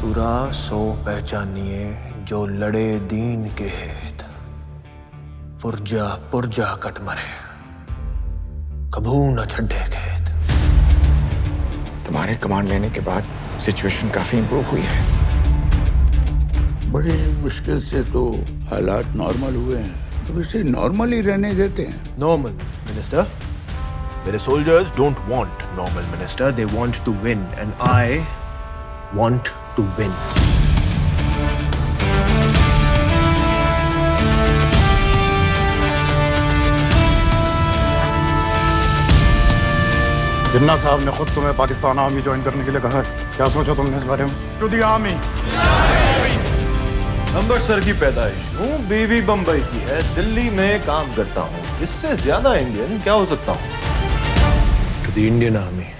सुरा सो पहचानिए जो लड़े दीन के हेत, पुरजा पुरजा कट मरे, कभू न छड्डे खेत। तुम्हारे कमांड लेने के बाद सिचुएशन काफी इंप्रूव हुई है। बड़ी मुश्किल से तो हालात नॉर्मल हुए हैं, तो इसे नॉर्मल ही रहने देते हैं। नॉर्मल मिनिस्टर, मेरे soldiers don't want normal minister, they want to win and I want to win. Jinnah sahab ने खुद तुम्हें पाकिस्तान आर्मी ज्वाइन करने के लिए कहा है, क्या सोचा तुमने इस बारे में? To the army. अमृतसर की पैदाइश हूँ, बीवी बंबई की है, दिल्ली में काम करता हूँ, इससे ज्यादा इंडियन क्या हो सकता हूँ? To the Indian army.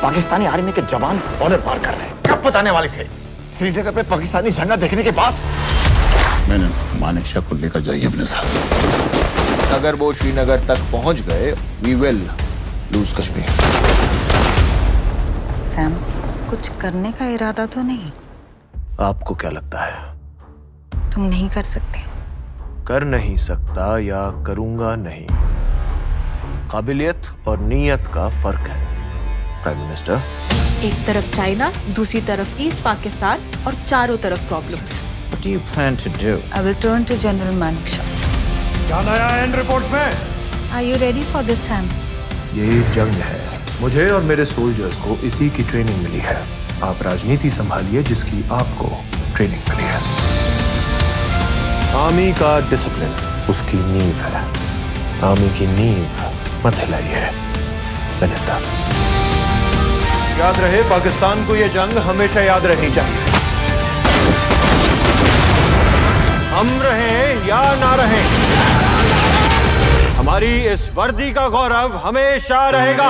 Pakistani army के जवान बॉर्डर पार कर रहे हैं, कब बताने वाले थे? श्रीनगर पे पाकिस्तानी झंडा देखने के बाद। मैंने मानेकशा को लेकर जाइए अपने साथ। अगर वो श्रीनगर तक पहुंच गए, we will lose Kashmir. Sam, कुछ करने का इरादा तो नहीं? आपको क्या लगता है? तुम नहीं कर सकते? कर नहीं सकता या करूंगा नहीं, काबिलियत और नीयत का फर्क है प्राइम मिनिस्टर। एक तरफ चाइना, दूसरी तरफ ईस्ट पाकिस्तान और चारों तरफ problems. What do you plan to do? I will turn to General Manekshaw. क्या नया है इन रिपोर्ट्स में? Are you ready for this, Sam? ये जंग है, मुझे और मेरे सोल्जर्स को इसी की ट्रेनिंग मिली है। आप राजनीति संभालिए जिसकी आपको ट्रेनिंग मिली है। आर्मी का डिसिप्लिन उसकी नींव है, आर्मी की नींव मत हिलाइए मिनिस्टर। याद रहे, पाकिस्तान को ये जंग हमेशा याद रहनी चाहिए। हम रहें या ना रहें, हमारी इस वर्दी का गौरव हमेशा रहेगा।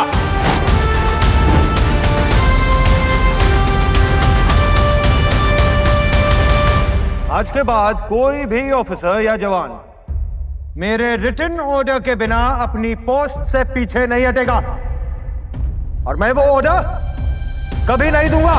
आज के बाद कोई भी ऑफिसर या जवान मेरे रिटन ऑर्डर के बिना अपनी पोस्ट से पीछे नहीं हटेगा, और मैं वो ऑर्डर कभी नहीं दूंगा।